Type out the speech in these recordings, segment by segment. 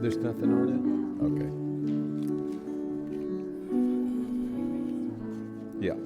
There's nothing on it? Okay. Yeah.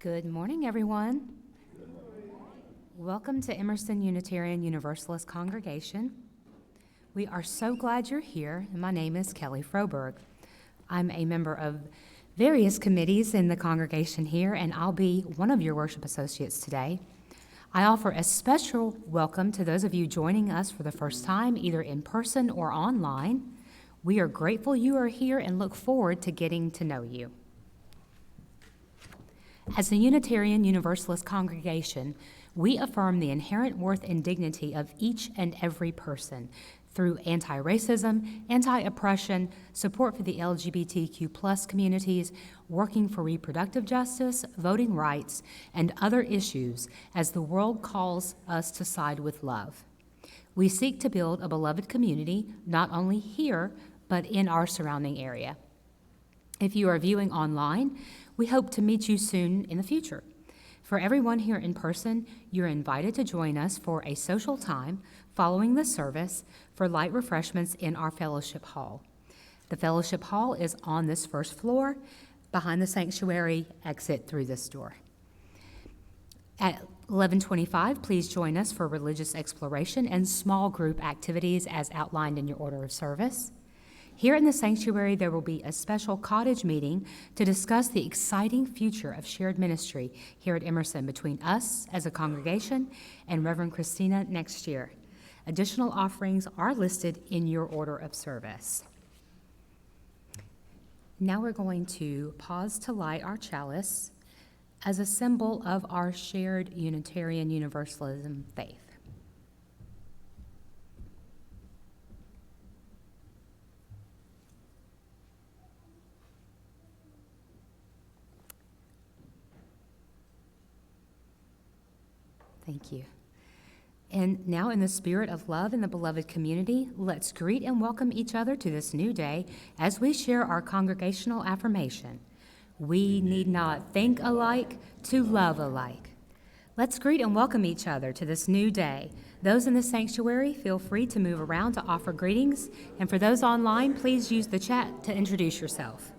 Good morning, everyone. Welcome to Emerson Unitarian Universalist Congregation. We are so glad you're here, and my name is Kelly Froberg. I'm a member of various committees in the congregation here, and I'll be one of your worship associates today. I offer a special welcome to those of you joining us for the first time, either in person or online. We are grateful you are here and look forward to getting to know you. As a Unitarian Universalist congregation, we affirm the inherent worth and dignity of each and every person through anti-racism, anti-oppression, support for the LGBTQ+ communities, working for reproductive justice, voting rights, and other issues as the world calls us to side with love. We seek to build a beloved community, not only here, but in our surrounding area. If you are viewing online, we hope to meet you soon in the future. For everyone here in person, you're invited to join us for a social time following the service for light refreshments in our fellowship hall. The fellowship hall is on this first floor, behind the sanctuary, exit through this door. At 11:25, please join us for religious exploration and small group activities as outlined in your order of service. Here in the sanctuary, there will be a special cottage meeting to discuss the exciting future of shared ministry here at Emerson between us as a congregation and Reverend Christina next year. Additional offerings are listed in your order of service. Now we're going to pause to light our chalice as a symbol of our shared Unitarian Universalism faith. Thank you. And now, in the spirit of love in the beloved community, let's greet and welcome each other to this new day as we share our congregational affirmation. We need not think alike to love alike. Let's greet and welcome each other to this new day. Those in the sanctuary, feel free to move around to offer greetings. And for those online, please use the chat to introduce yourself.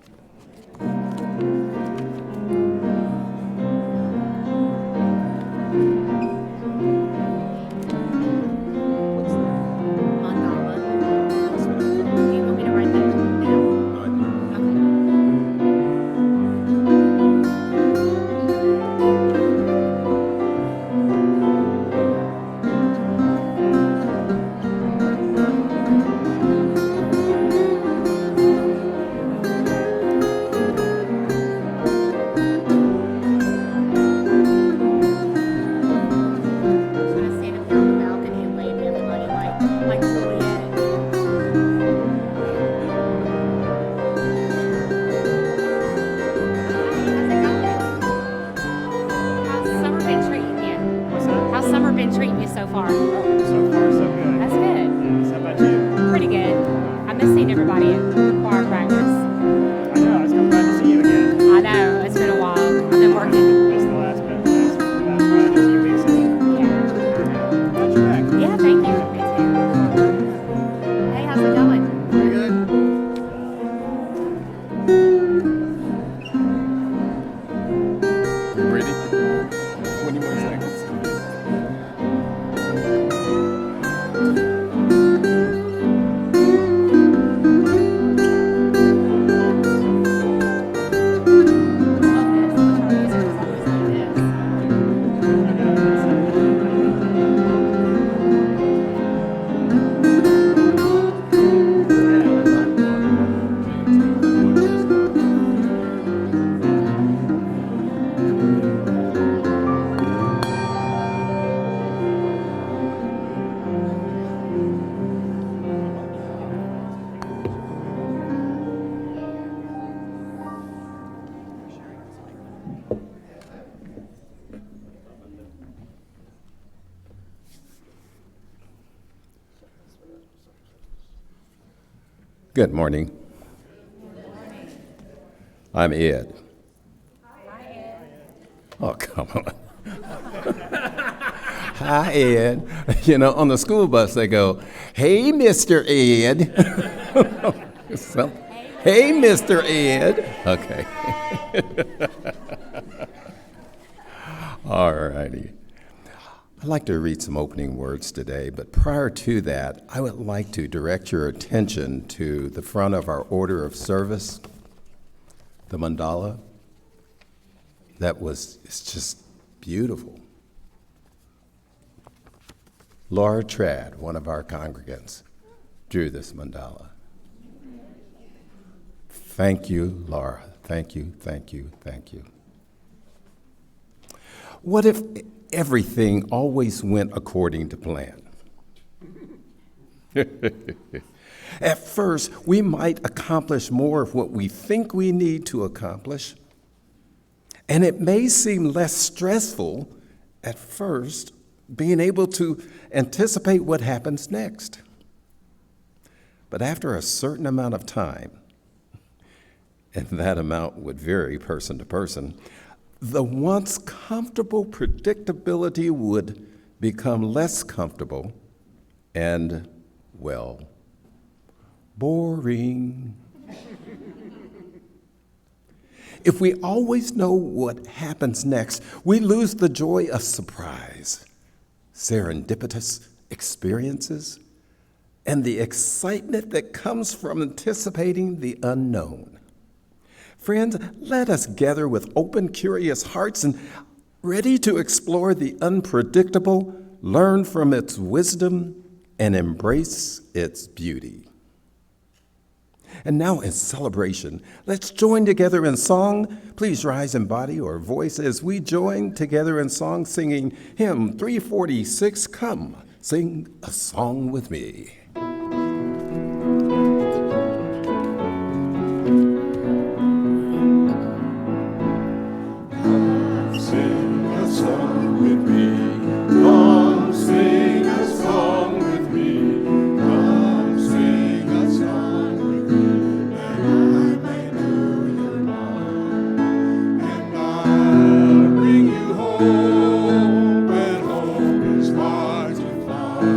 you so far? So far, so good. That's good. Yes, how about you? Pretty good. I miss seeing everybody at choir practice. I know, I was glad to see you again. I know, it's been a while. I've been working. Just the last 5 or few weeks. Yeah. Glad you're back. Yeah, thank you. Me too. Hey, how's it going? Pretty good. You ready? 20 more seconds. Good morning. I'm Ed. Hi, Ed. Oh, come on. Hi, Ed. You know, on the school bus, they go, "Hey, Mr. Ed." So, hey, Mr. Ed. Okay. All righty. I'd like to read some opening words today, but prior to that, I would like to direct your attention to the front of our order of service, the mandala. It's just beautiful. Laura Trad, one of our congregants, drew this mandala. Thank you, Laura. Thank you, thank you, thank you. What if everything always went according to plan? At first, we might accomplish more of what we think we need to accomplish, and it may seem less stressful at first being able to anticipate what happens next. But after a certain amount of time, and that amount would vary person to person, the once comfortable predictability would become less comfortable and, well, boring. If we always know what happens next, we lose the joy of surprise, serendipitous experiences, and the excitement that comes from anticipating the unknown. Friends, let us gather with open, curious hearts and ready to explore the unpredictable, learn from its wisdom, and embrace its beauty. And now in celebration, let's join together in song. Please rise in body or voice as we join together in song, singing hymn 346, Come, Sing a Song with Me. And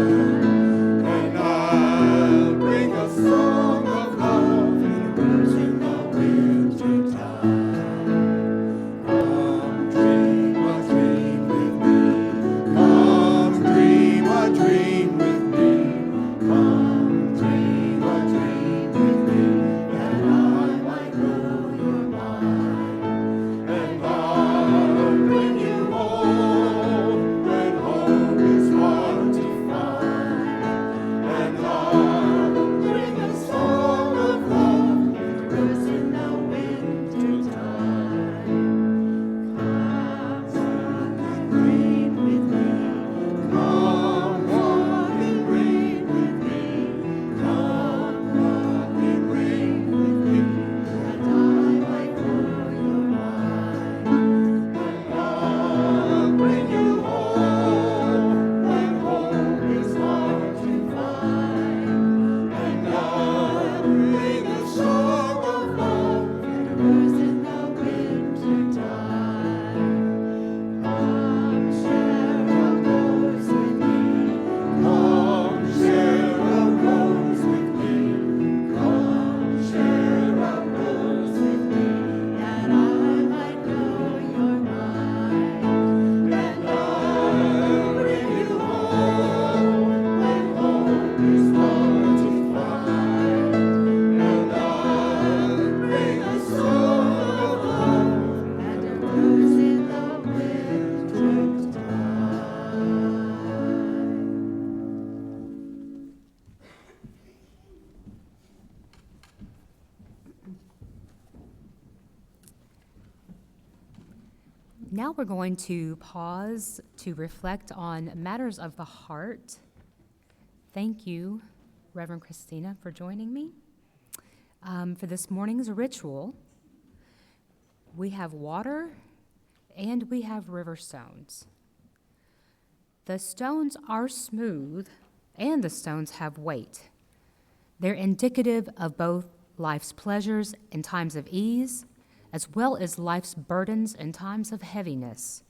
Now we're going to pause to reflect on matters of the heart. Thank you, Reverend Christina, for joining me. For this morning's ritual, we have water and we have river stones. The stones are smooth and the stones have weight. They're indicative of both life's pleasures in times of ease, as well as life's burdens in times of heaviness.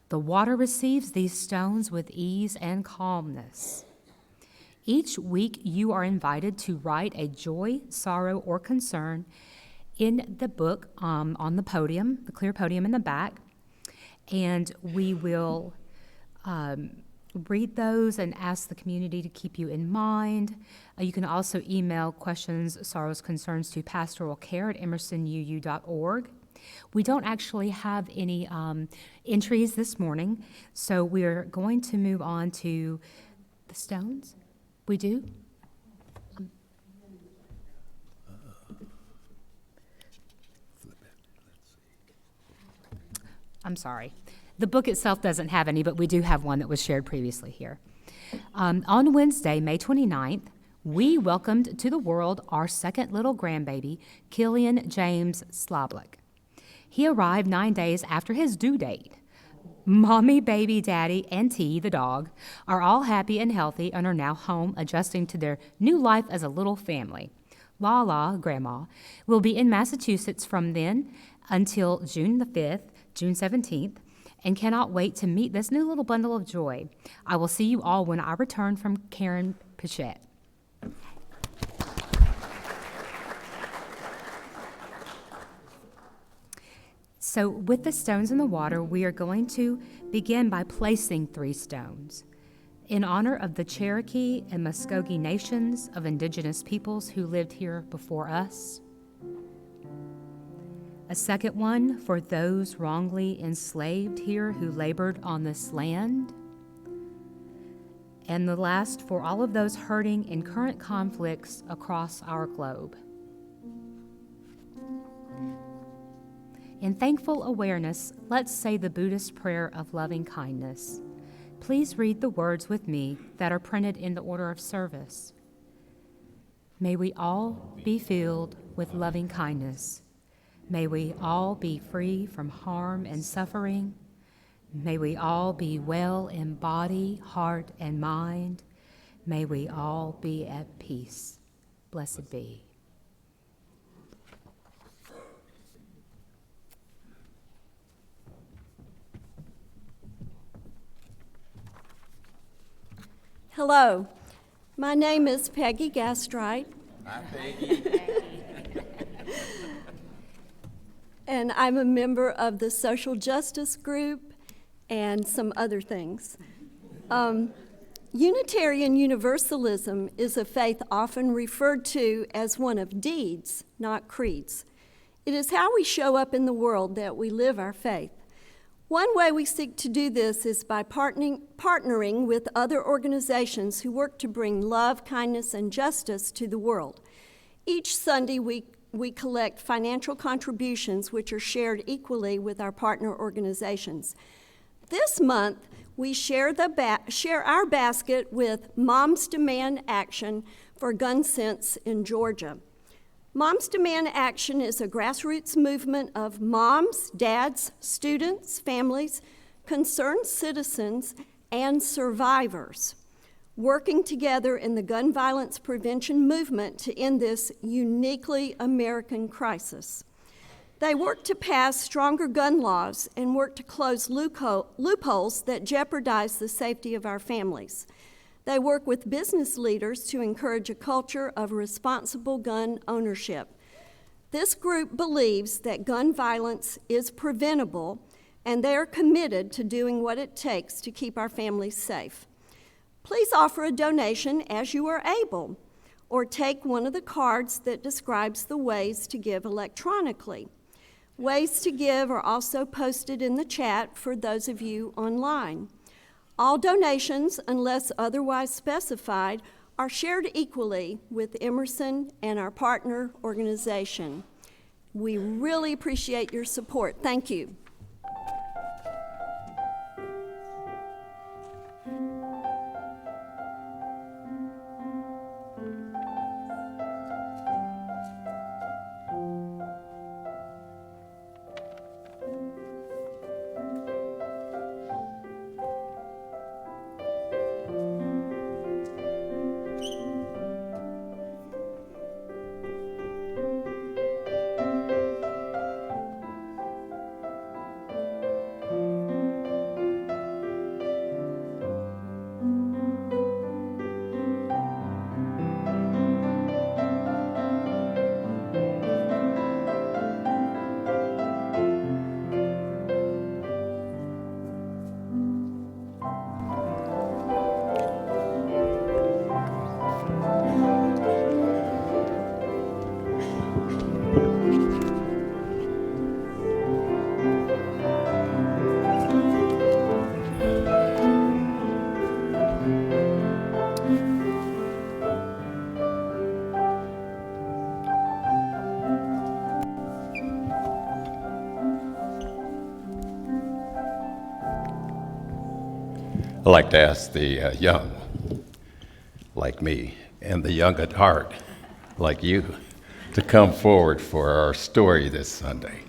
The water receives these stones with ease and calmness. Each week, you are invited to write a joy, sorrow, or concern in the book on the podium, the clear podium in the back, and we will read those and ask the community to keep you in mind. You can also email questions, sorrows, concerns to pastoralcare@emersonuu.org. We don't actually have any entries this morning, so we're going to move on to the stones. We do? I'm sorry. The book itself doesn't have any, but we do have one that was shared previously here. On Wednesday, May 29th, we welcomed to the world our second little grandbaby, Killian James Sloblik. He arrived 9 days after his due date. Mommy, baby, daddy, and T, the dog, are all happy and healthy and are now home adjusting to their new life as a little family. Lala, Grandma, will be in Massachusetts from then until June the 5th, June 17th, and cannot wait to meet this new little bundle of joy. I will see you all when I return from Karen Pichette. So with the stones in the water, we are going to begin by placing 3 stones in honor of the Cherokee and Muskogee nations of indigenous peoples who lived here before us. A second one for those wrongly enslaved here who labored on this land. And the last for all of those hurting in current conflicts across our globe. In thankful awareness, let's say the Buddhist prayer of loving kindness. Please read the words with me that are printed in the order of service. May we all be filled with loving kindness. May we all be free from harm and suffering. May we all be well in body, heart, and mind. May we all be at peace. Blessed be. Hello, my name is Peggy Gastrite. Hi, Peggy. And I'm a member of the social justice group and some other things. Unitarian Universalism is a faith often referred to as one of deeds, not creeds. It is how we show up in the world that we live our faith. One way we seek to do this is by partnering with other organizations who work to bring love, kindness, and justice to the world. Each Sunday, we collect financial contributions which are shared equally with our partner organizations. This month, we share our basket with Moms Demand Action for Gun Sense in Georgia. Moms Demand Action is a grassroots movement of moms, dads, students, families, concerned citizens, and survivors working together in the gun violence prevention movement to end this uniquely American crisis. They work to pass stronger gun laws and work to close loopholes that jeopardize the safety of our families. They work with business leaders to encourage a culture of responsible gun ownership. This group believes that gun violence is preventable, and they are committed to doing what it takes to keep our families safe. Please offer a donation as you are able, or take one of the cards that describes the ways to give electronically. Ways to give are also posted in the chat for those of you online. All donations, unless otherwise specified, are shared equally with Emerson and our partner organization. We really appreciate your support. Thank you. like to ask the young, like me, and the young at heart, like you, to come forward for our story this Sunday.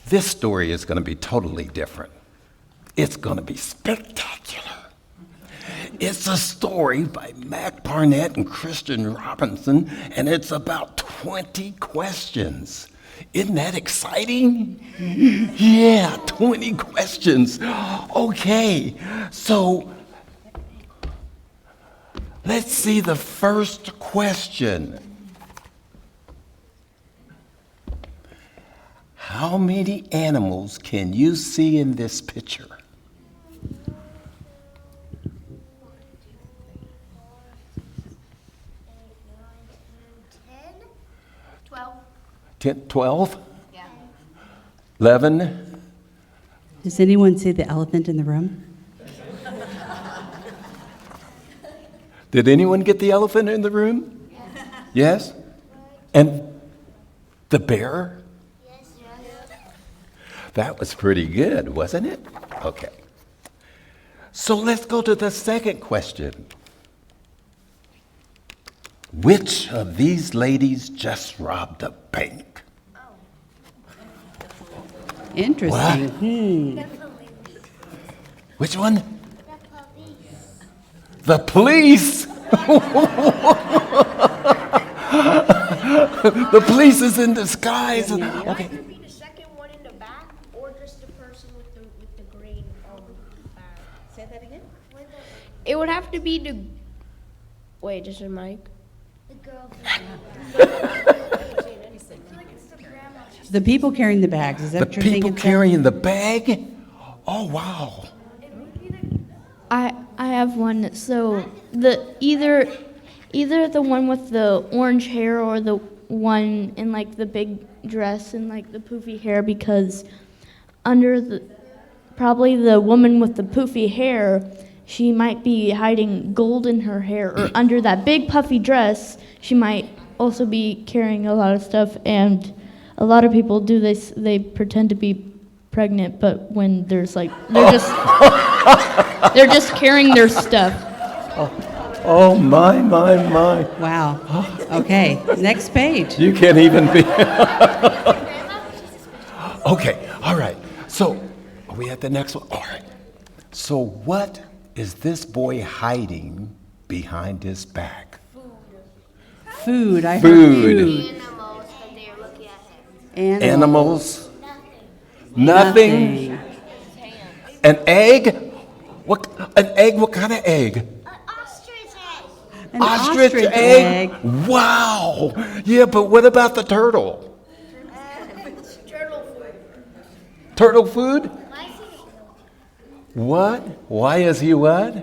This story is going to be totally different. It's going to be spectacular. It's a story by Mac Barnett and Christian Robinson, and it's about 20 questions. Isn't that exciting? Yeah, 20 questions. Okay, so let's see the first question. How many animals can you see in this picture? 10, 12? Yeah. 11? Does anyone see the elephant in the room? Did anyone get the elephant in the room? Yes? And the bear? That was pretty good, wasn't it? Okay. So let's go to the second question. Which of these ladies just robbed a bank? Interesting. Which one? The police. The police is in disguise. Okay. It would have to be the. Wait, just a mic. The girl. The people carrying the bags. Is that The what you're thinking? people carrying the bag? Oh, wow. I have one. So either the one with the orange hair or the one in like the big dress and like the poofy hair, because probably the woman with the poofy hair, she might be hiding gold in her hair, or under that big puffy dress, she might also be carrying a lot of stuff. And a lot of people do this, they pretend to be pregnant, but when there's like, they're just carrying their stuff. Oh, my. Wow. Okay, next page. You can't even be. Okay, all right. So, are we at the next one? All right. So, what is this boy hiding behind his back? Food. I heard Food. food. Animals, but they are looking at him. Animals? Nothing? An egg? What? An egg? What kind of egg? An ostrich egg. An Ostrich egg? Wow. Yeah, but what about the turtle? Turtle food. Turtle food? Why is he? What? Why is he what?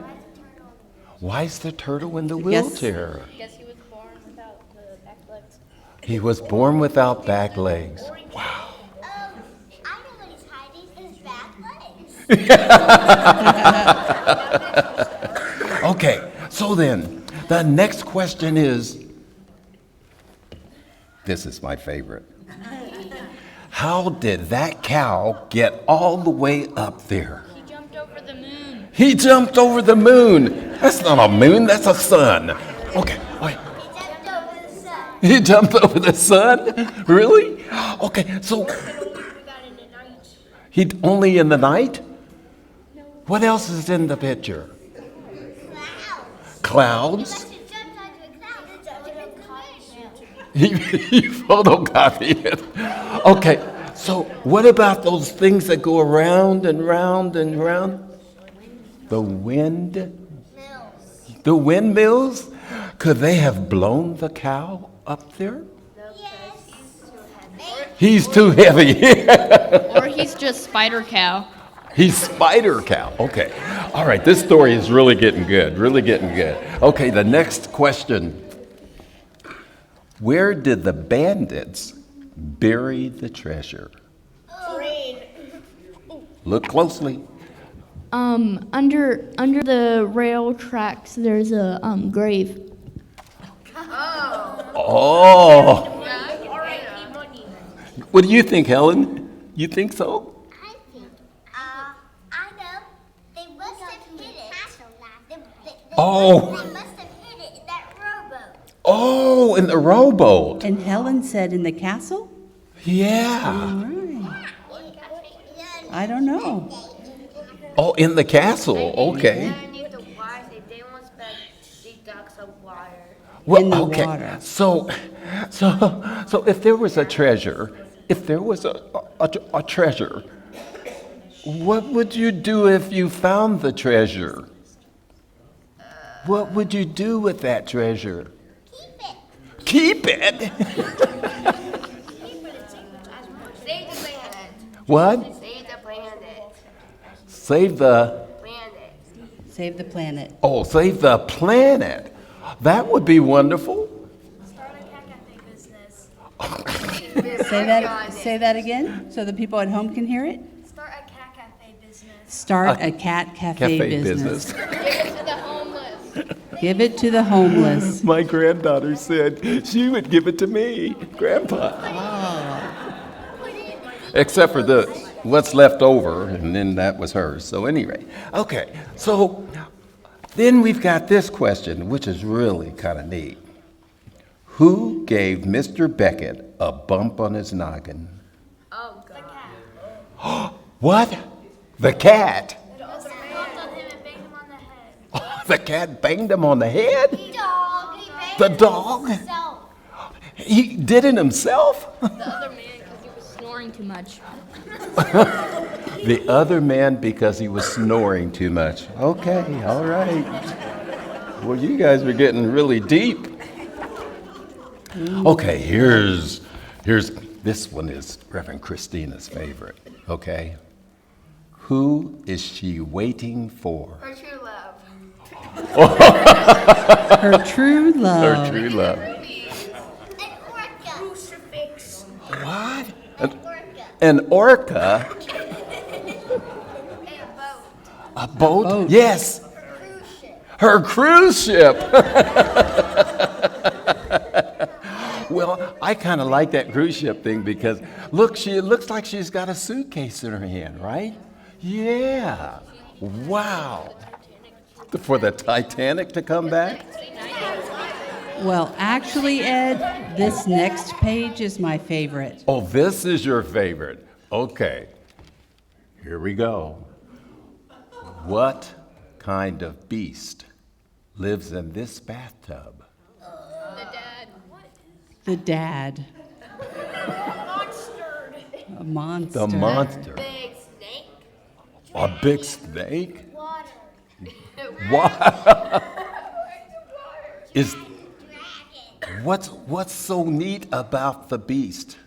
Why is the turtle in the wheelchair? Because he was born without the back legs. He was born without back legs. Wow. I know what he's hiding. His back legs. Okay, so then, the next question is, this is my favorite. How did that cow get all the way up there? He jumped over the moon. He jumped over the moon. That's not a moon, that's a sun. Okay, wait. He jumped over the sun. He jumped over the sun? Really? Okay, so he only in the night? What else is in the picture? Clouds? He jumped out of the clouds. He photocopied it. Okay, so what about those things that go around and round and round? The wind? The windmills? Could they have blown the cow up there? He's too heavy. Or he's just Spider Cow. He's Spider Cow. Okay. All right, this story is really getting good, really getting good. Okay, the next question. Where did the bandits bury the treasure? Look closely. Under the rail tracks, there's a grave. Oh. What do you think, Helen? You think so? I think, I know. They must have hid it. Oh. They must have hid it in that rowboat. Oh, in the rowboat. And Helen said in the castle? Yeah. All right. I don't know. Oh, in the castle. Okay. Well, In the okay. water. So if there was a treasure, a treasure, what would you do if you found the treasure? What would you do with that treasure? Keep it. Keep it? Save the planet. What? Save the planet. Save the... Planet. Save the planet. Oh, save the planet. That would be wonderful. Start a cat cafe business. Say that again so the people at home can hear it. Start a cat cafe business. Start a cat cafe business. Give it to the homeless. Give it to the homeless. My granddaughter said she would give it to me, Grandpa. Except for what's left over, and then that was hers. So anyway, okay. So then we've got this question, which is really kind of neat. Who gave Mr. Beckett a bump on his noggin? Oh, God. What? The cat? Mr. Bumped on him and banged him on the head. Oh, the cat banged him on the head? Dog. He banged The him dog? himself. He did it himself? The other man, because he was snoring too much. The other man because he was snoring too much. Okay, all right. Well, you guys are getting really deep. Okay, here's this one is Reverend Christina's favorite. Okay, who is she waiting for? Her true love. Her true love. Her true love. An orca. Crucifix. What? Orca. An orca? A boat? Boat. Yes. Cruise ship. Her cruise ship. Well, I kind of like that cruise ship thing because look, it looks like she's got a suitcase in her hand, right? Yeah. Wow. For the Titanic to come back? Well, actually, Ed, this next page is my favorite. Oh, this is your favorite. Okay. Here we go. What kind of beast lives in this bathtub? The dad. A monster. The monster. Big snake. A big snake? Water. What? Is Dragon. what's so neat about the beast?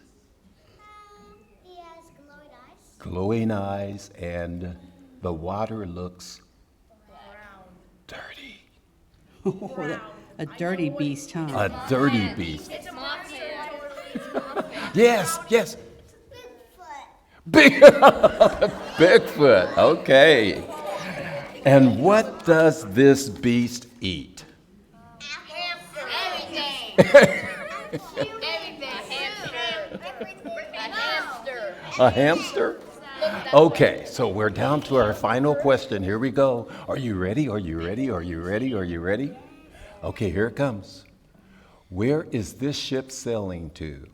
He has glowing eyes. Glowing eyes, and the water looks dirty. A dirty beast, huh? A dirty beast. It's a monster. Yes, yes. Bigfoot. Bigfoot. Okay. And what does this beast eat? Hamster. Everything. Everything. Hamster. A hamster? Okay, so we're down to our final question. Here we go. Are you ready? Are you ready? Are you ready? Are you ready? Okay, here it comes. Where is this ship sailing to?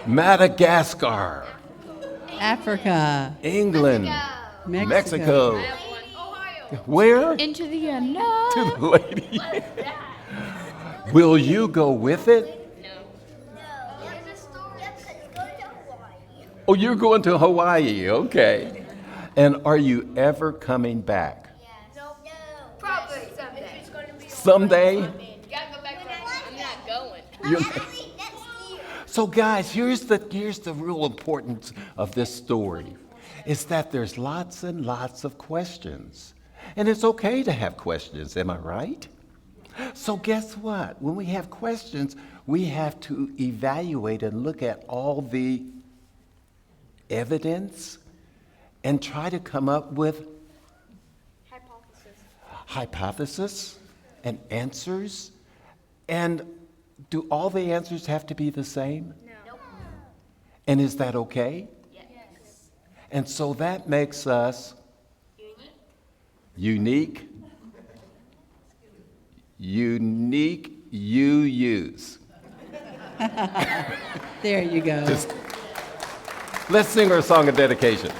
Madagascar. Africa. England. Mexico. Where? Into the end. No. To the lady. Will you go with it? Oh, you're going to Hawaii. Okay. And are you ever coming back? Probably someday. Someday? You gotta go back to I'm not going. You're- So guys, here's the real importance of this story, is that there's lots and lots of questions. And it's okay to have questions, am I right? So guess what? When we have questions, we have to evaluate and look at all the evidence and try to come up with hypothesis and answers. And do all the answers have to be the same? No. And is that okay? Yes. And so that makes us unique UUs. There you go. Let's sing our song of dedication.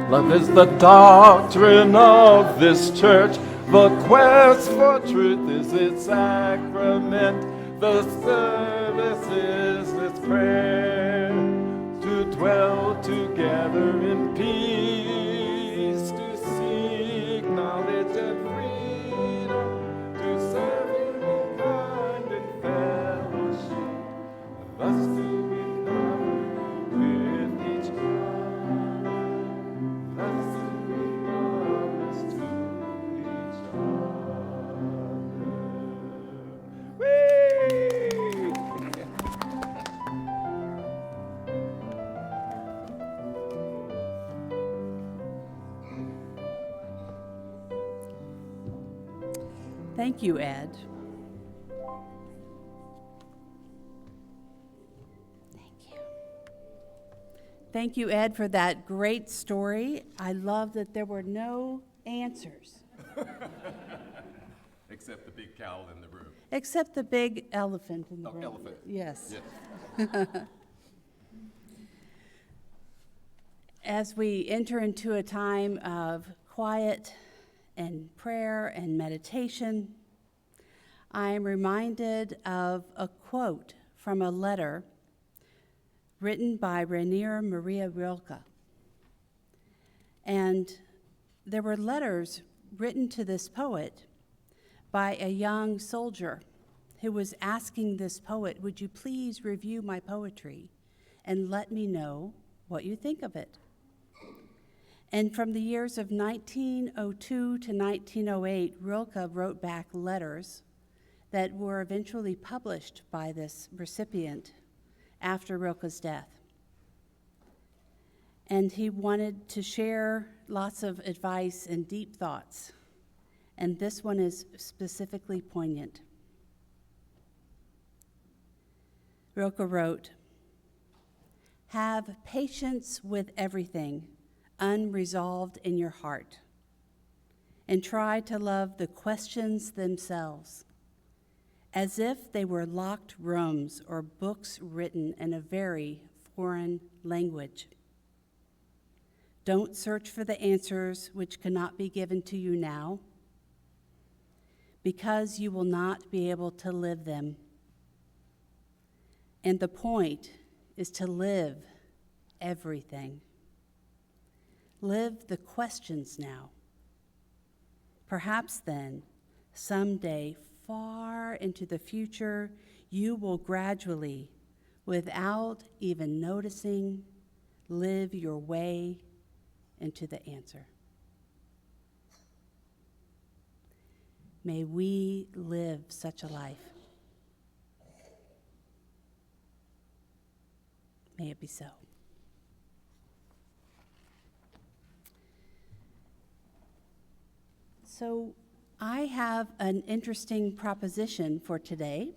Love is the doctrine of this church. The quest for truth is its sacrament. The service is its prayer. To dwell together in peace. To seek knowledge and freedom. To serve in kind and fellowship. Thus do we cover with each other. Thus do we promise to each other. Whee! Thank you, Ed. Thank you, Ed, for that great story. I love that there were no answers, Except the big cow in the room. except the big elephant in the room. Elephant. Yes. Yes. As we enter into a time of quiet and prayer and meditation, I am reminded of a quote from a letter written by Rainier Maria Rilke. And there were letters written to this poet by a young soldier who was asking this poet, would you please review my poetry and let me know what you think of it? And from the years of 1902 to 1908, Rilke wrote back letters that were eventually published by this recipient after Rilke's death. And he wanted to share lots of advice and deep thoughts. And this one is specifically poignant. Rilke wrote, "Have patience with everything unresolved in your heart, and try to love the questions themselves, as if they were locked rooms or books written in a very foreign language. Don't search for the answers which cannot be given to you now, because you will not be able to live them. And the point is to live everything. Live the questions now. Perhaps then, someday, far into the future, you will gradually, without even noticing, live your way into the answer." May we live such a life. May it be so. So I have an interesting proposition for today.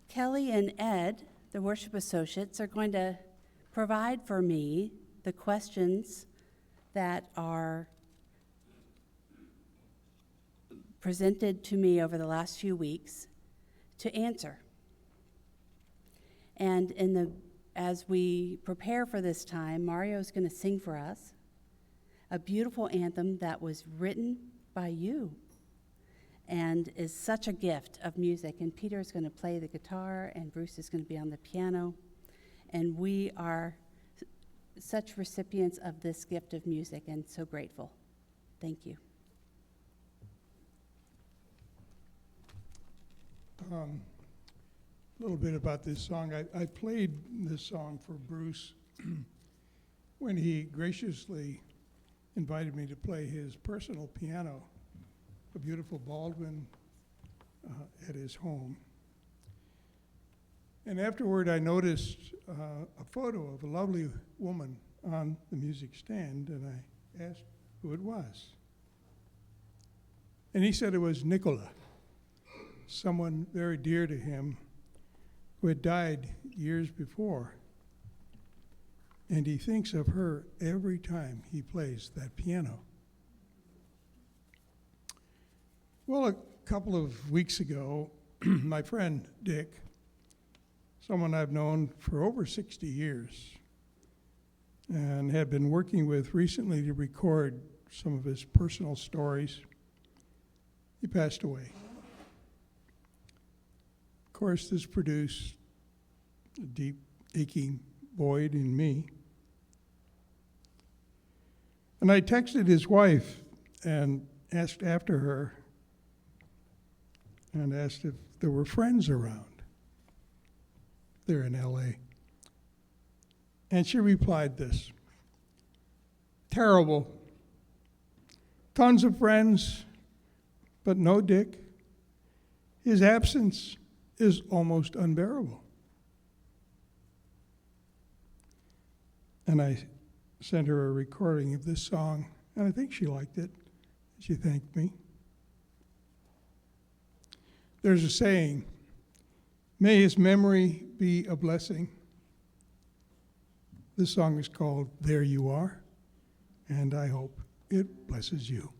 Kelly and Ed, the worship associates, are going to provide for me the questions that are presented to me over the last few weeks to answer. And as we prepare for this time, Mario's going to sing for us a beautiful anthem that was written by you and is such a gift of music. And Peter's going to play the guitar, and Bruce is going to be on the piano. And we are such recipients of this gift of music and so grateful. Thank you. A little bit about this song. I played this song for Bruce when he graciously invited me to play his personal piano, a beautiful Baldwin, at his home. And afterward, I noticed a photo of a lovely woman on the music stand, and I asked who it was. And he said it was Nicola, someone very dear to him who had died years before. And he thinks of her every time he plays that piano. Well, a couple of weeks ago, my friend Dick, someone I've known for over 60 years and had been working with recently to record some of his personal stories, he passed away. Of course, this produced a deep, aching void in me. And I texted his wife and asked after her and asked if there were friends around. They're in LA. And she replied this: terrible. Tons of friends, but no Dick. His absence is almost unbearable. And I sent her a recording of this song, and I think she liked it. She thanked me. There's a saying, may his memory be a blessing. This song is called There You Are, and I hope it blesses you.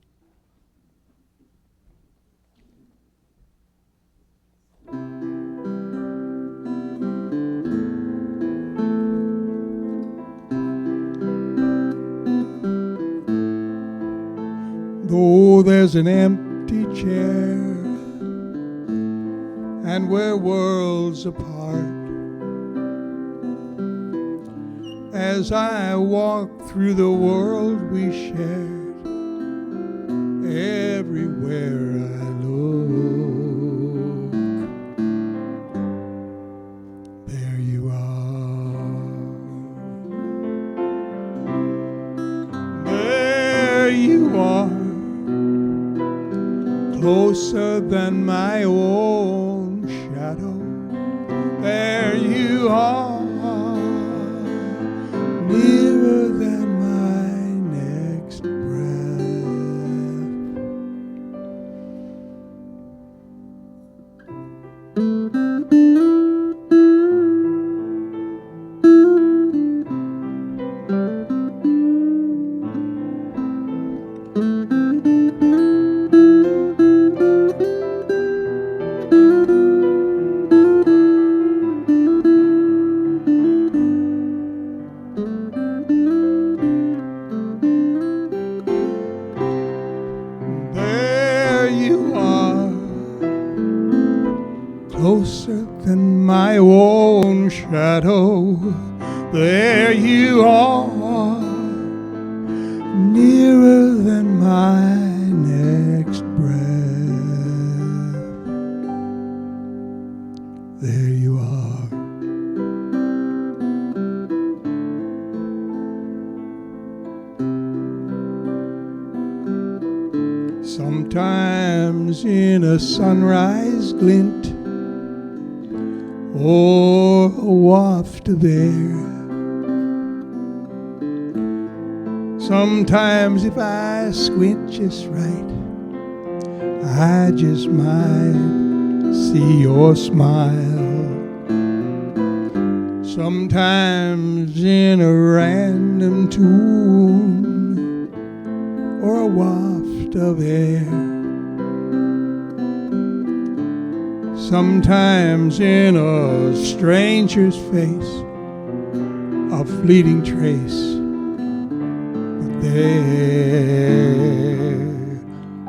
Though there's an empty chair and we're worlds apart, as I walk through the world we shared, everywhere I look, there you are. There you are, closer than my own shadow. There you are, nearer than my next breath. There you are, closer than my own shadow. There you are, nearer than my next breath. There you are. Sometimes in a sunrise glint or a waft of air, sometimes if I squint just right, I just might see your smile. Sometimes in a random tune or a waft of air, sometimes in a stranger's face, a fleeting trace. But there,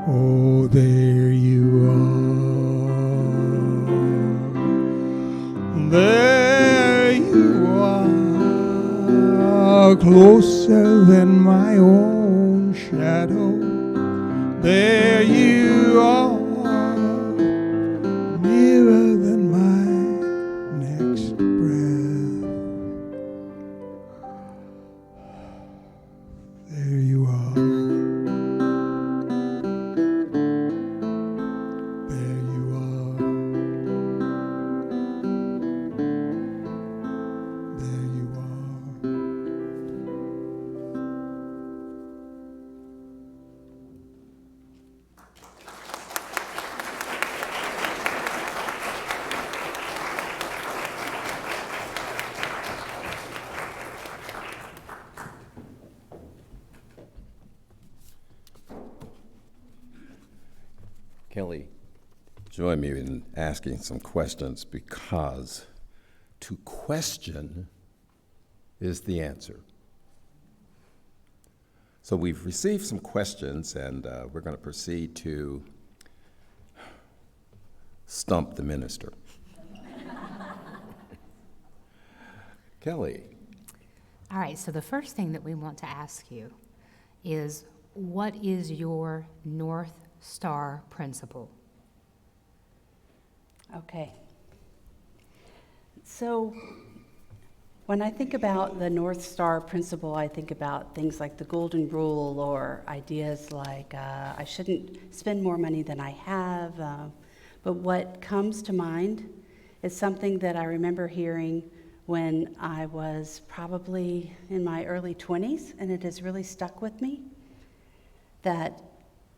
oh, there you are. There you are, closer than my own shadow. There you are, nearer than my next breath. There you are. Kelly, join me in asking some questions because to question is the answer. So we've received some questions, and we're going to proceed to stump the minister. Kelly. All right, so the first thing that we want to ask you is, what is your North Star principle? Okay. So when I think about the North Star principle, I think about things like the Golden Rule or ideas like I shouldn't spend more money than I have. But what comes to mind is something that I remember hearing when I was probably in my early 20s, and it has really stuck with me, that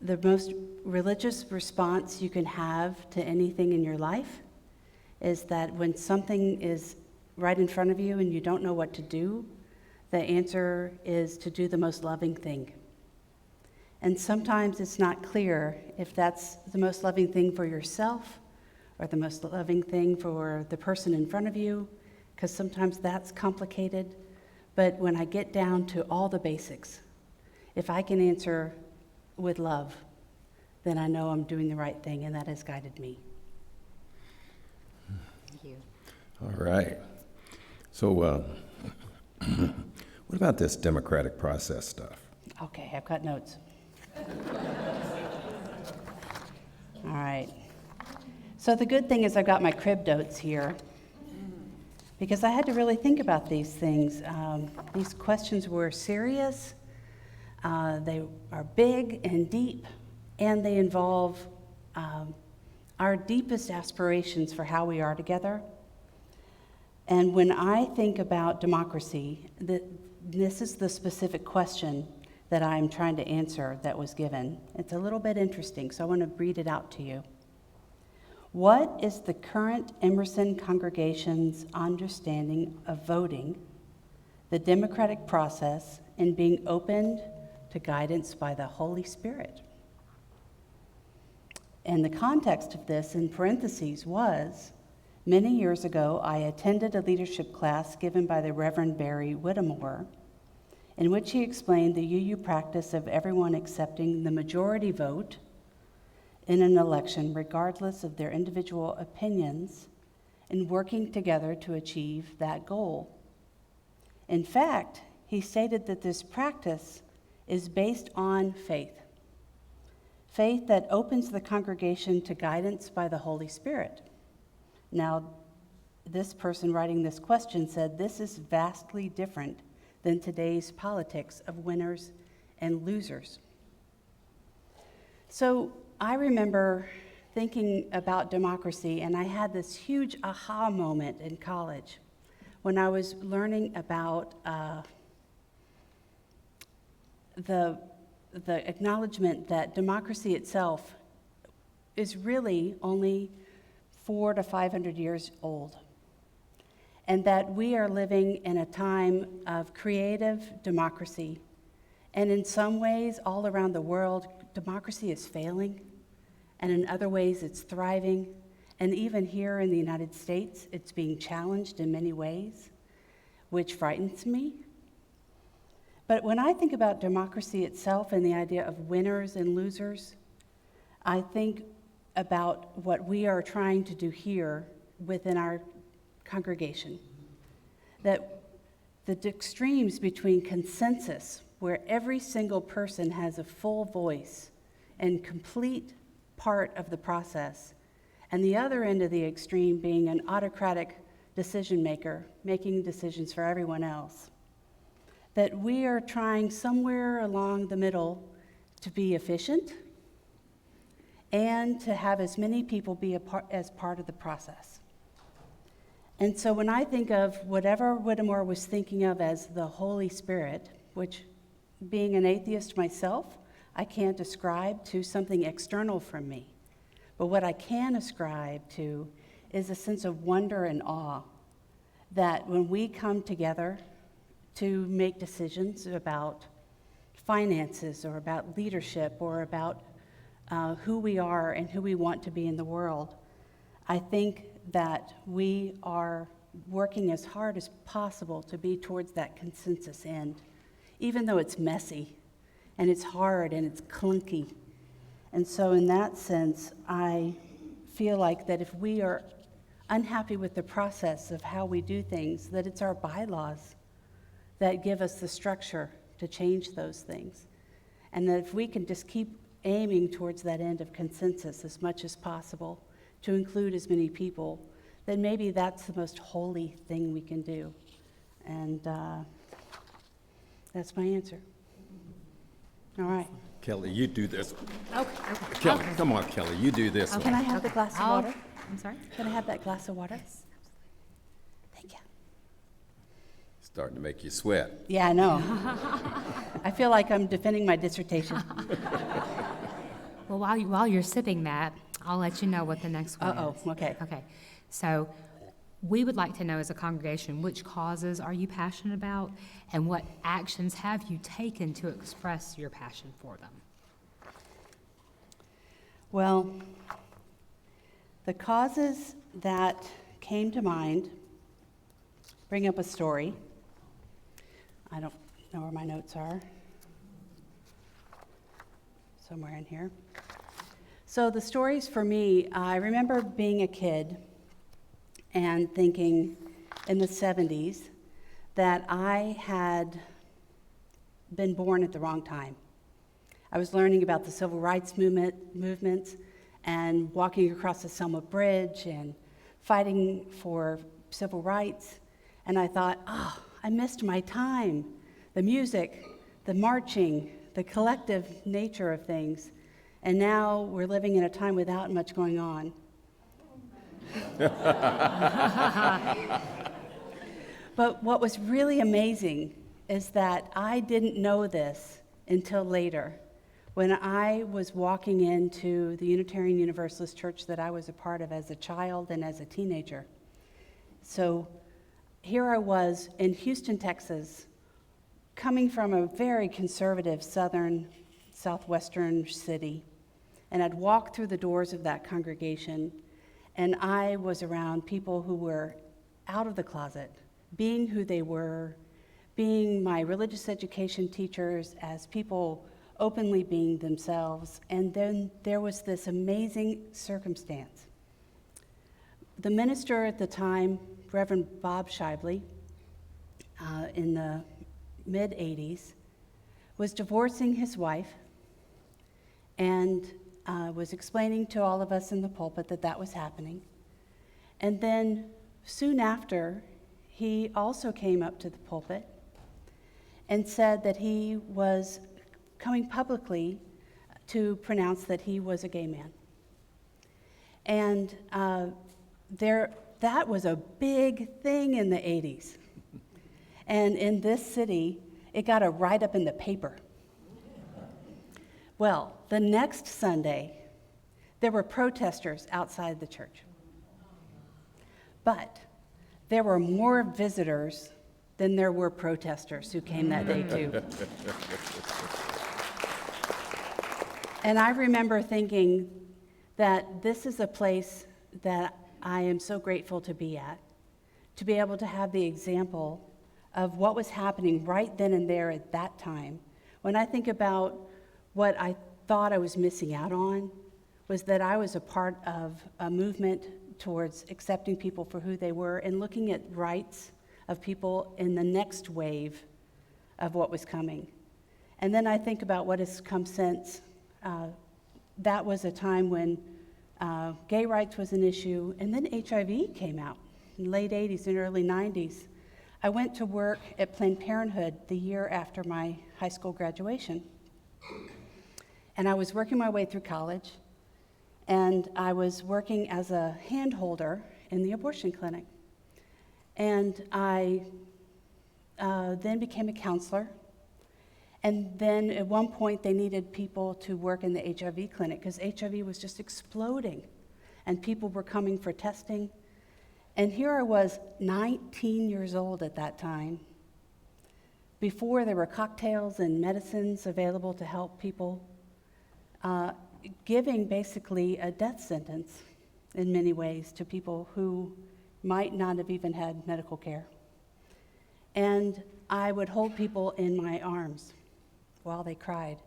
the most religious response you can have to anything in your life is that when something is right in front of you and you don't know what to do, the answer is to do the most loving thing. And sometimes it's not clear if that's the most loving thing for yourself or the most loving thing for the person in front of you, because sometimes that's complicated. But when I get down to all the basics, if I can answer with love, then I know I'm doing the right thing, and that has guided me. Thank you. All right. So what about this democratic process stuff? Okay, I've got notes. All right. So the good thing is I've got my crib notes here, because I had to really think about these things. These questions were serious, they are big and deep, and they involve our deepest aspirations for how we are together. And when I think about democracy, this is the specific question that I'm trying to answer that was given. It's a little bit interesting, so I want to read it out to you. What is the current Emerson congregation's understanding of voting, the democratic process, and being opened to guidance by the Holy Spirit? And the context of this, in parentheses, was, many years ago, I attended a leadership class given by the Reverend Barry Whittemore, in which he explained the UU practice of everyone accepting the majority vote in an election, regardless of their individual opinions, and working together to achieve that goal. In fact, he stated that this practice is based on faith. Faith that opens the congregation to guidance by the Holy Spirit. Now, this person writing this question said this is vastly different than today's politics of winners and losers. So I remember thinking about democracy, and I had this huge aha moment in college when I was learning about the acknowledgement that democracy itself is really only 400 to 500 years old, and that we are living in a time of creative democracy. And in some ways, all around the world, democracy is failing, and in other ways, it's thriving. And even here in the United States, it's being challenged in many ways, which frightens me. But when I think about democracy itself and the idea of winners and losers, I think about what we are trying to do here within our congregation. That the extremes between consensus, where every single person has a full voice and complete part of the process, and the other end of the extreme being an autocratic decision maker, making decisions for everyone else. That we are trying somewhere along the middle to be efficient and to have as many people be as part of the process. And so when I think of whatever Whittemore was thinking of as the Holy Spirit, which, being an atheist myself, I can't ascribe to something external from me. But what I can ascribe to is a sense of wonder and awe that when we come together to make decisions about finances or about leadership or about who we are and who we want to be in the world, I think that we are working as hard as possible to be towards that consensus end, even though it's messy and it's hard and it's clunky. And so in that sense, I feel like that if we are unhappy with the process of how we do things, that it's our bylaws that give us the structure to change those things. And that if we can just keep aiming towards that end of consensus as much as possible, to include as many people, then maybe that's the most holy thing we can do. And that's my answer. All right. Kelly, you do this. Okay. Kelly, Okay. come on, Kelly, you do this Can I one. have the glass of I'll- water? I'm sorry? Can I have that glass of water? Thank you. Starting to make you sweat. Yeah, I know. I feel like I'm defending my dissertation. Well, while you're sipping that, I'll let you know what the next one Uh-oh, is. okay. Okay. So we would like to know as a congregation, which causes are you passionate about, and what actions have you taken to express your passion for them? Well, the causes that came to mind bring up a story. I don't know where my notes are. Somewhere in here. So the stories for me, I remember being a kid and thinking in the 70s that I had been born at the wrong time. I was learning about the civil rights movements and walking across the Selma Bridge and fighting for civil rights. And I thought, I missed my time. The music, the marching, the collective nature of things. And now we're living in a time without much going on. But what was really amazing is that I didn't know this until later, when I was walking into the Unitarian Universalist Church that I was a part of as a child and as a teenager. So here I was in Houston, Texas, coming from a very conservative southwestern city, and I'd walked through the doors of that congregation, and I was around people who were out of the closet, being who they were, being my religious education teachers, as people openly being themselves. And then there was this amazing circumstance. The minister at the time, Reverend Bob Shively, in the mid-'80s, was divorcing his wife and was explaining to all of us in the pulpit that that was happening. And then soon after, he also came up to the pulpit and said that he was coming publicly to pronounce that he was a gay man. And that was a big thing in the 80s. And in this city, it got a write-up in the paper. Well, the next Sunday, there were protesters outside the church. But there were more visitors than there were protesters who came that day too. And I remember thinking that this is a place that I am so grateful to be at, to be able to have the example of what was happening right then and there at that time. When I think about what I thought I was missing out on, was that I was a part of a movement towards accepting people for who they were and looking at rights of people in the next wave of what was coming. And then I think about what has come since. That was a time when gay rights was an issue, and then HIV came out in the late 80s and early 90s. I went to work at Planned Parenthood the year after my high school graduation. And I was working my way through college, and I was working as a hand holder in the abortion clinic. And I then became a counselor. And then at one point, they needed people to work in the HIV clinic because HIV was just exploding, and people were coming for testing. And here I was, 19 years old at that time, before there were cocktails and medicines available to help people, giving basically a death sentence in many ways to people who might not have even had medical care. And I would hold people in my arms while they cried.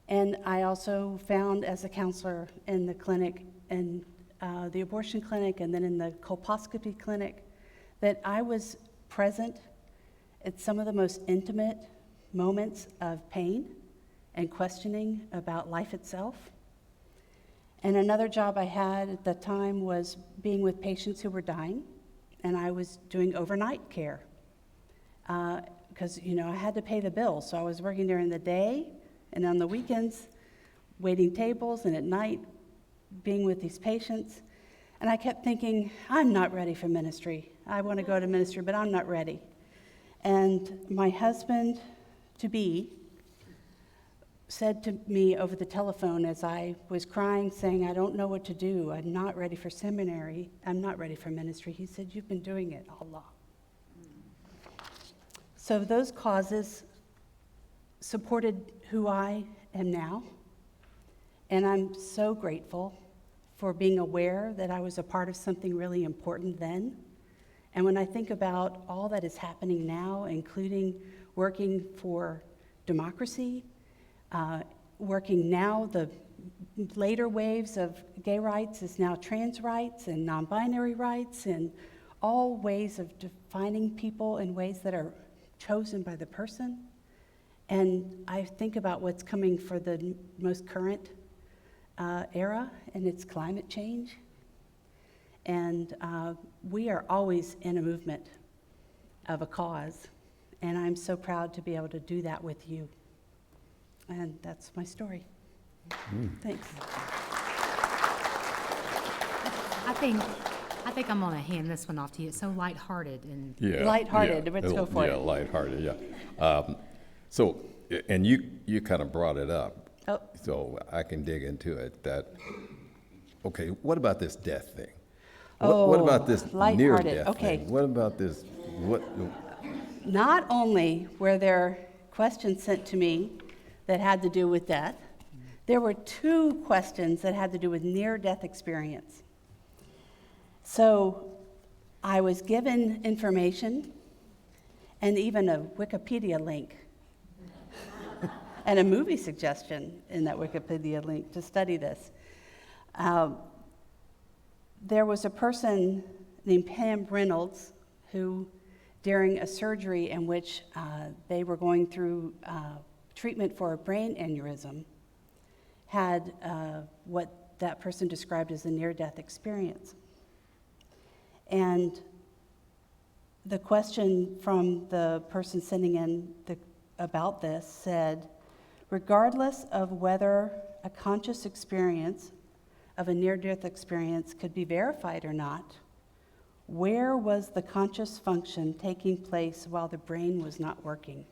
And I also found as a counselor in the clinic, in the abortion clinic, and then in the colposcopy clinic, that I was present at some of the most intimate moments of pain and questioning about life itself. And another job I had at the time was being with patients who were dying, and I was doing overnight care. Because, I had to pay the bills, so I was working during the day and on the weekends, waiting tables, and at night, being with these patients. And I kept thinking, I'm not ready for ministry. I want to go to ministry, but I'm not ready. And my husband-to-be said to me over the telephone as I was crying, saying, I don't know what to do. I'm not ready for seminary. I'm not ready for ministry. He said, you've been doing it all along. So those causes supported who I am now, and I'm so grateful for being aware that I was a part of something really important then. And when I think about all that is happening now, including working for democracy, working now, the later waves of gay rights is now trans rights and non-binary rights, and all ways of defining people in ways that are chosen by the person. And I think about what's coming for the most current era, and it's climate change. And we are always in a movement of a cause, and I'm so proud to be able to do that with you. And that's my story. Thanks. I think I'm gonna hand this one off to you. It's so lighthearted and Lighthearted, let's go for it. Yeah, lighthearted, yeah. So, and you kind of brought it up, so I can dig into it. Okay, what about this death thing? What about this near-death thing? What about this, Not only were there questions sent to me that had to do with death, there were 2 questions that had to do with near-death experience. So I was given information and even a Wikipedia link and a movie suggestion in that Wikipedia link to study this. There was a person named Pam Reynolds who, during a surgery in which they were going through treatment for a brain aneurysm, had what that person described as a near-death experience. And the question from the person sending in about this said, regardless of whether a conscious experience of a near-death experience could be verified or not, where was the conscious function taking place while the brain was not working?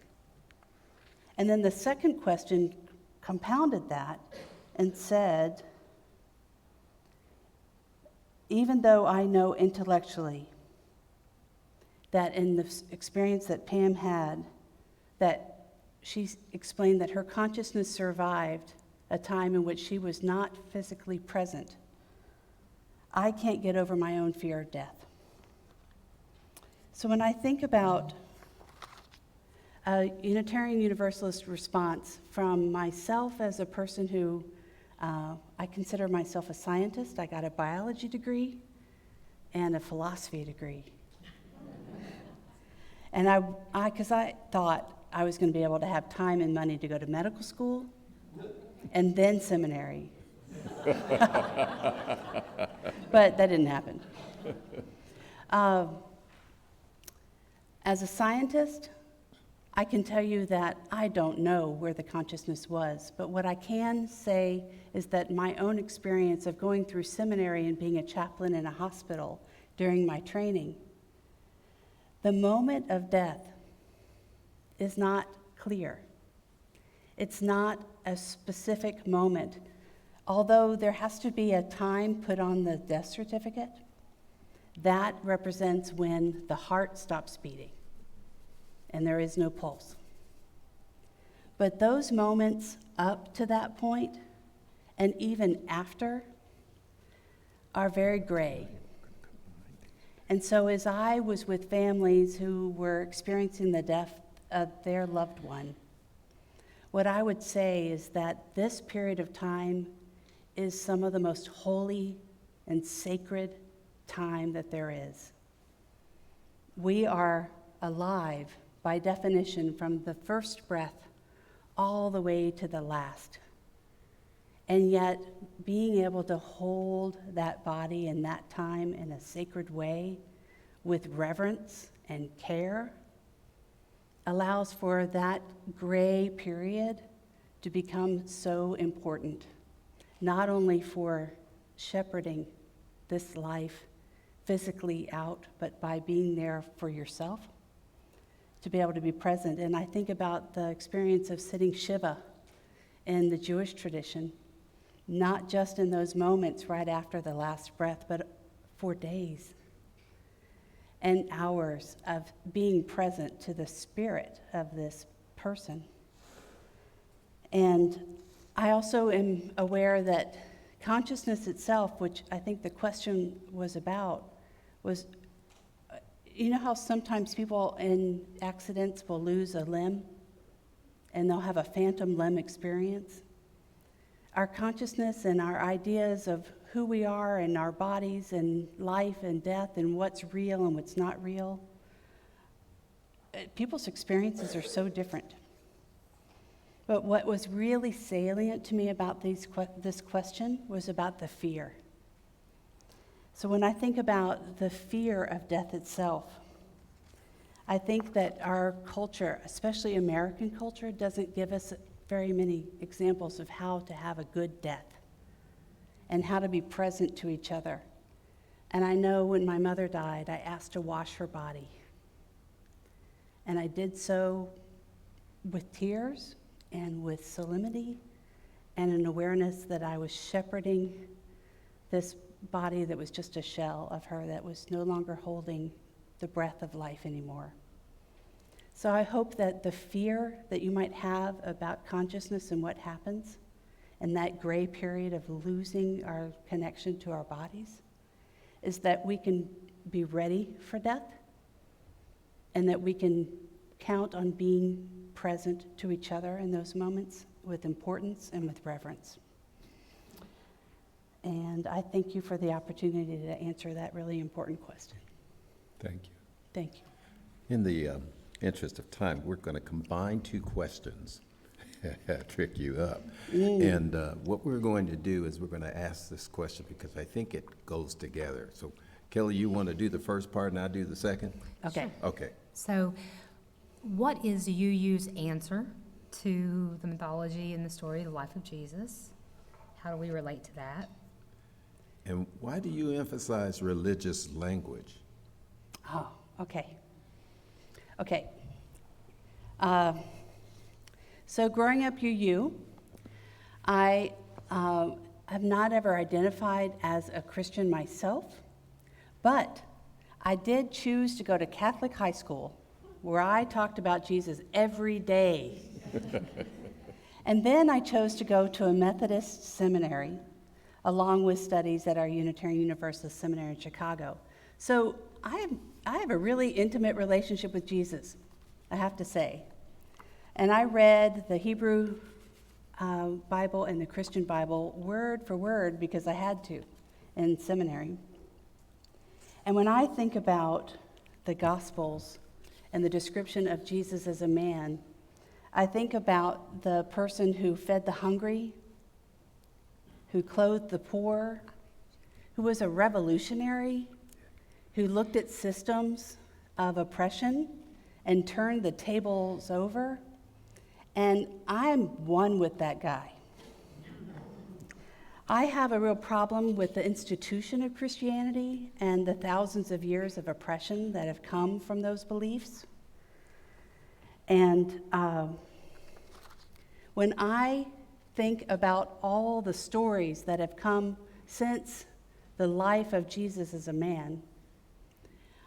And then the second question compounded that and said, even though I know intellectually that in the experience that Pam had, that she explained that her consciousness survived a time in which she was not physically present, I can't get over my own fear of death. So when I think about a Unitarian Universalist response from myself as a person who I consider myself a scientist. I got a biology degree and a philosophy degree. And because I thought I was going to be able to have time and money to go to medical school and then seminary. But that didn't happen. As a scientist, I can tell you that I don't know where the consciousness was, but what I can say is that my own experience of going through seminary and being a chaplain in a hospital during my training, the moment of death is not clear. It's not a specific moment. Although there has to be a time put on the death certificate, that represents when the heart stops beating and there is no pulse. But those moments up to that point and even after are very gray. And so as I was with families who were experiencing the death of their loved one, what I would say is that this period of time is some of the most holy and sacred time that there is. We are alive by definition from the first breath all the way to the last. And yet, being able to hold that body in that time in a sacred way with reverence and care allows for that gray period to become so important, not only for shepherding this life physically out, but by being there for yourself, to be able to be present. And I think about the experience of sitting Shiva in the Jewish tradition, not just in those moments right after the last breath, but for days and hours of being present to the spirit of this person. And I also am aware that consciousness itself, which I think the question was about, was, you know how sometimes people in accidents will lose a limb and they'll have a phantom limb experience? Our consciousness and our ideas of who we are and our bodies and life and death and what's real and what's not real, people's experiences are so different. But what was really salient to me about this question was about the fear. So when I think about the fear of death itself, I think that our culture, especially American culture, doesn't give us very many examples of how to have a good death and how to be present to each other. And I know when my mother died, I asked to wash her body. And I did so with tears and with solemnity and an awareness that I was shepherding this body that was just a shell of her, that was no longer holding the breath of life anymore. So I hope that the fear that you might have about consciousness and what happens, and that gray period of losing our connection to our bodies, is that we can be ready for death, and that we can count on being present to each other in those moments with importance and with reverence. And I thank you for the opportunity to answer that really important question. Thank you. Thank you. In the interest of time, we're going to combine two questions, trick you up. And what we're going to do is we're going to ask this question because I think it goes together. So, Kelly, you want to do the first part and I'll do the second? Okay. Okay. So, what is UU's answer to the mythology and the story of the life of Jesus? How do we relate to that? And why do you emphasize religious language? Oh, okay. Okay. So growing up UU, I have not ever identified as a Christian myself, but I did choose to go to Catholic high school where I talked about Jesus every day. And then I chose to go to a Methodist seminary along with studies at our Unitarian Universalist Seminary in Chicago. So I have a really intimate relationship with Jesus, I have to say. And I read the Hebrew Bible and the Christian Bible word for word because I had to in seminary. And when I think about the Gospels and the description of Jesus as a man, I think about the person who fed the hungry, who clothed the poor, who was a revolutionary, who looked at systems of oppression and turned the tables over. And I'm one with that guy. I have a real problem with the institution of Christianity and the thousands of years of oppression that have come from those beliefs. And when I think about all the stories that have come since the life of Jesus as a man,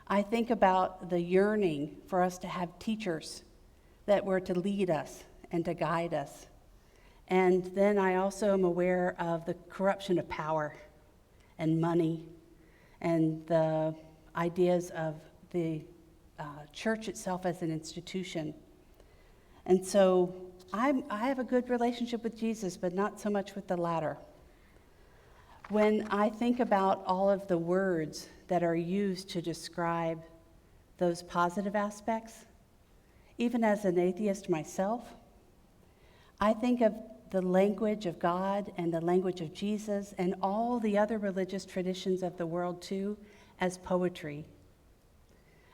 I think about the yearning for us to have teachers that were to lead us and to guide us, And then I also am aware of the corruption of power and money and the ideas of the church itself as an institution. And so I have a good relationship with Jesus, but not so much with the latter. When I think about all of the words that are used to describe those positive aspects, even as an atheist myself, I think of the language of God and the language of Jesus and all the other religious traditions of the world too as poetry.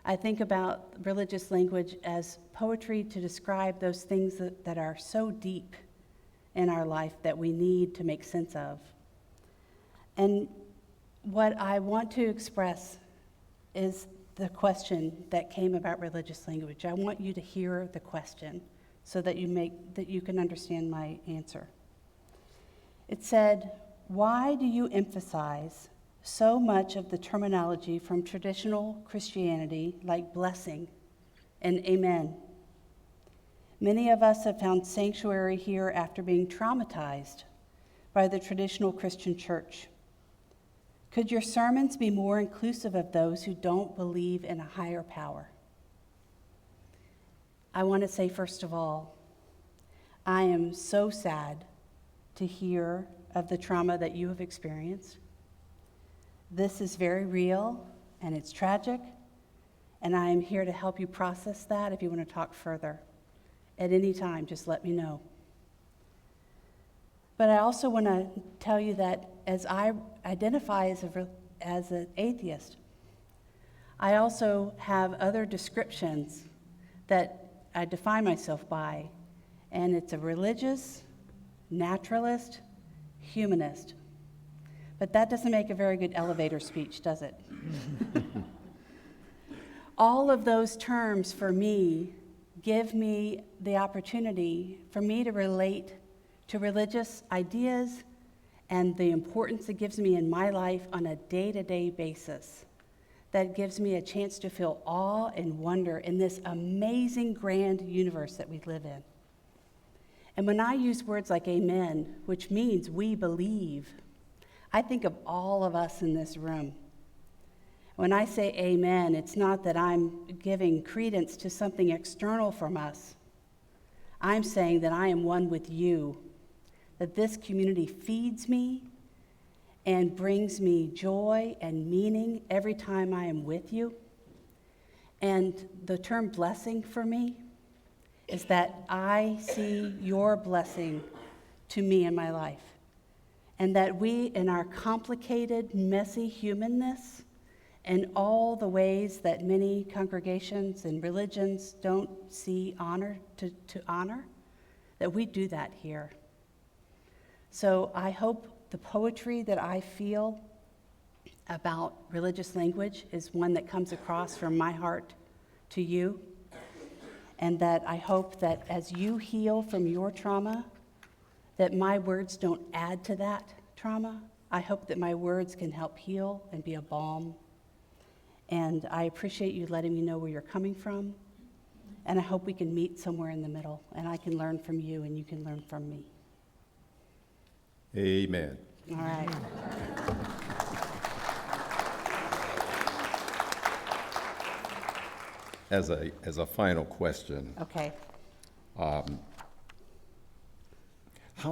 I think about religious language as poetry to describe those things that are so deep in our life that we need to make sense of. And what I want to express is the question that came about religious language. I want you to hear the question so that you can understand my answer. It said, "Why do you emphasize so much of the terminology from traditional Christianity like blessing and amen? Many of us have found sanctuary here after being traumatized by the traditional Christian church. Could your sermons be more inclusive of those who don't believe in a higher power?" I want to say, first of all, I am so sad to hear of the trauma that you have experienced. This is very real, and it's tragic, and I am here to help you process that. If you want to talk further at any time, just let me know. But I also want to tell you that as I identify as an atheist, I also have other descriptions that I define myself by, and it's a religious, naturalist, humanist. But that doesn't make a very good elevator speech, does it? All of those terms for me give me the opportunity for me to relate to religious ideas and the importance it gives me in my life on a day-to-day basis. That gives me a chance to feel awe and wonder in this amazing grand universe that we live in. And when I use words like amen, which means we believe, I think of all of us in this room. When I say amen, it's not that I'm giving credence to something external from us. I'm saying that I am one with you, that this community feeds me and brings me joy and meaning every time I am with you. And the term blessing for me is that I see your blessing to me in my life. And that we, in our complicated, messy humanness, and all the ways that many congregations and religions don't see honor to honor, that we do that here. So I hope the poetry that I feel about religious language is one that comes across from my heart to you, and that I hope that as you heal from your trauma, that my words don't add to that trauma. I hope that my words can help heal and be a balm. And I appreciate you letting me know where you're coming from, and I hope we can meet somewhere in the middle, and I can learn from you and you can learn from me. Amen. All right. As a final question, Okay. how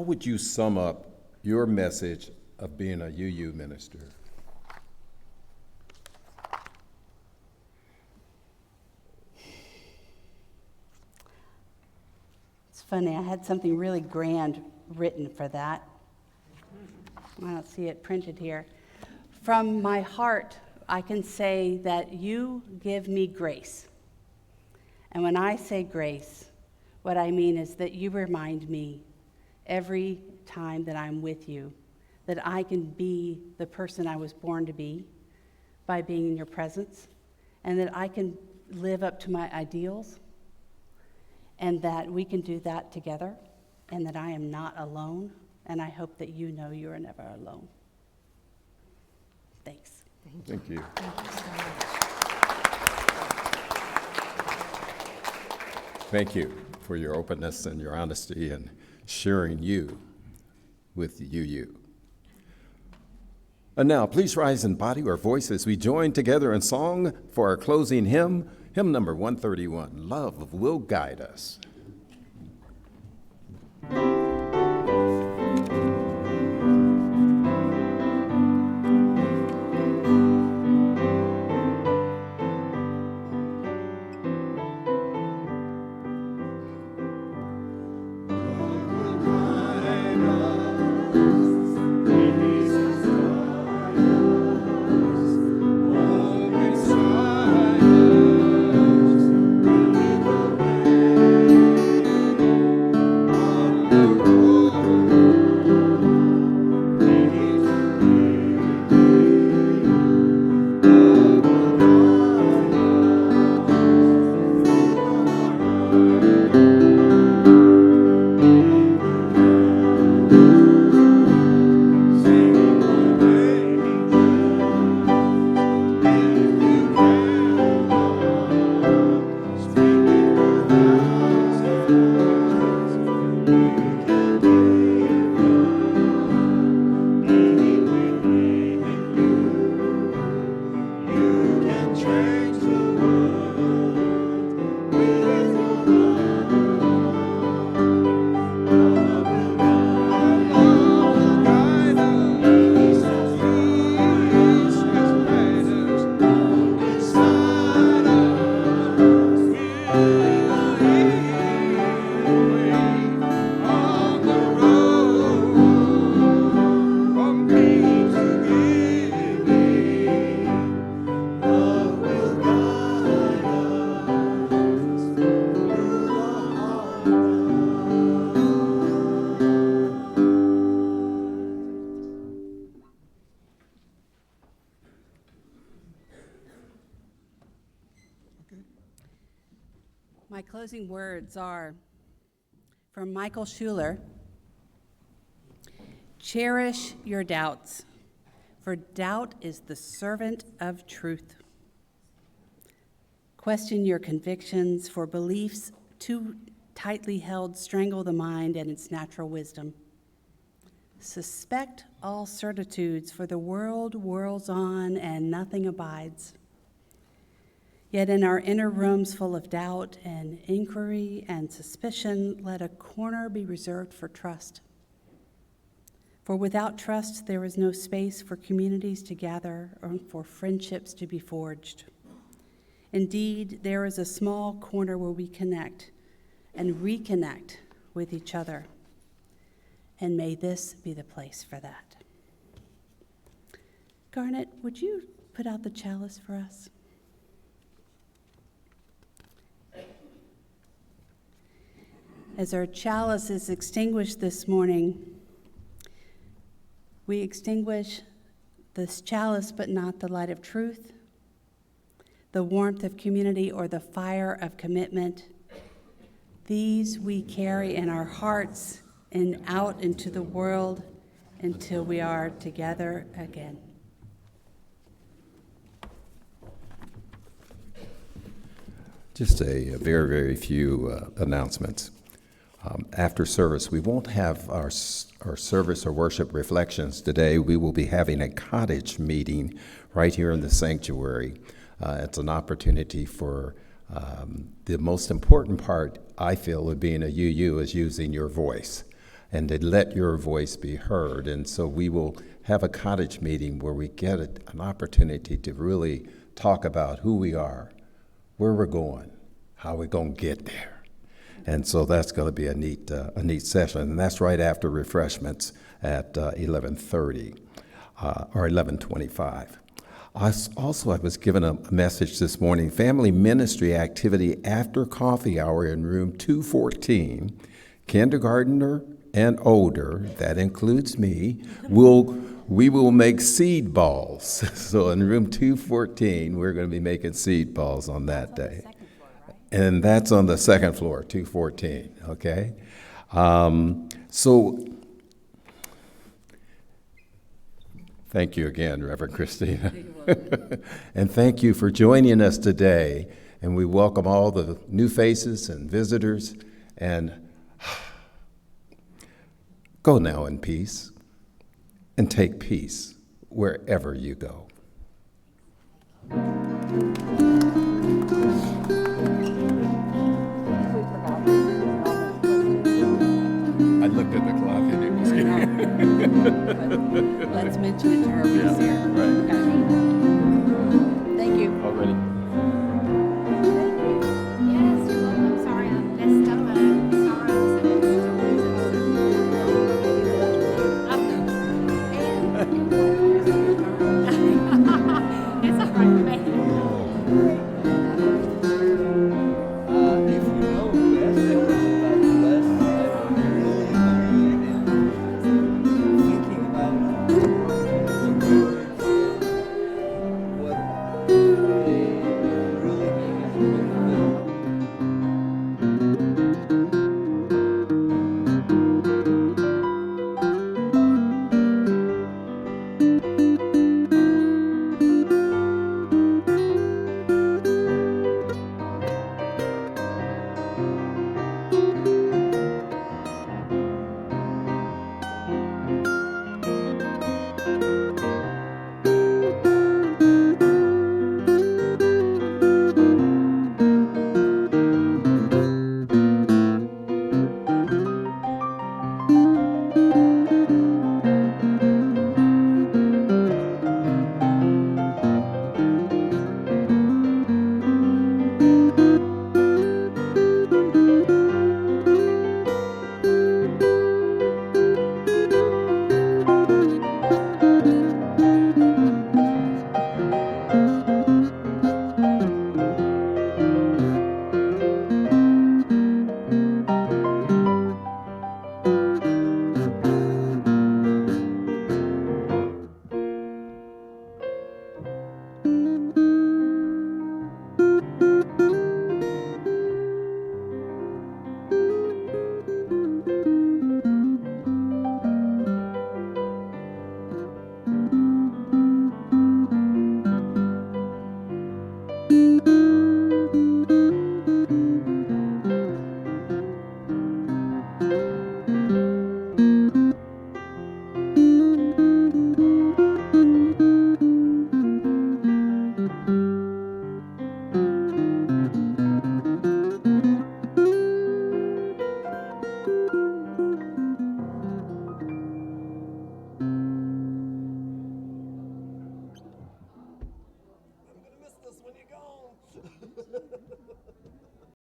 would you sum up your message of being a UU minister? It's funny, I had something really grand written for that. I don't see it printed here. From my heart, I can say that you give me grace. And when I say grace, what I mean is that you remind me every time that I'm with you that I can be the person I was born to be by being in your presence, and that I can live up to my ideals, and that we can do that together, and that I am not alone, and I hope that you know you are never alone. Thanks. Thank you. Thank you so much. Thank you for your openness and your honesty and sharing you with you. And now, please rise in body or voice as we join together in song for our closing hymn, hymn number 131, Love Will Guide Us. My closing words are from Michael Schuler. Cherish your doubts, for doubt is the servant of truth. Question your convictions, for beliefs too tightly held strangle the mind and its natural wisdom. Suspect all certitudes, for the world whirls on and nothing abides. Yet in our inner rooms full of doubt and inquiry and suspicion, let a corner be reserved for trust. For without trust, there is no space for communities to gather or for friendships to be forged. Indeed, there is a small corner where we connect and reconnect with each other. And may this be the place for that. Garnet, would you put out the chalice for us? As our chalice is extinguished this morning, we extinguish this chalice, but not the light of truth, the warmth of community, or the fire of commitment. These we carry in our hearts and out into the world until we are together again. Just a very, very few announcements. After service, we won't have our service or worship reflections today. We will be having a cottage meeting right here in the sanctuary. It's an opportunity for the most important part, I feel, of being a UU is using your voice and to let your voice be heard. And so we will have a cottage meeting where we get an opportunity to really talk about who we are, where we're going, how we're going to get there. And so that's going to be a neat session. And that's right after refreshments at 11:30 or 11:25. I was given a message this morning, family ministry activity after coffee hour in room 214, kindergartner and older, that includes me, we will make seed balls. So in room 214, we're going to be making seed balls on that day. And that's on the second floor, 214, okay? So thank you again, Reverend Christina. And thank you for joining us today. And we welcome all the new faces and visitors. And Go now in peace, and take peace wherever you go. I looked at the clock and it was Let's mention it to her when she's here. right. Okay. Thank you. Already. Yes, you're welcome. Sorry, I messed up a sorry.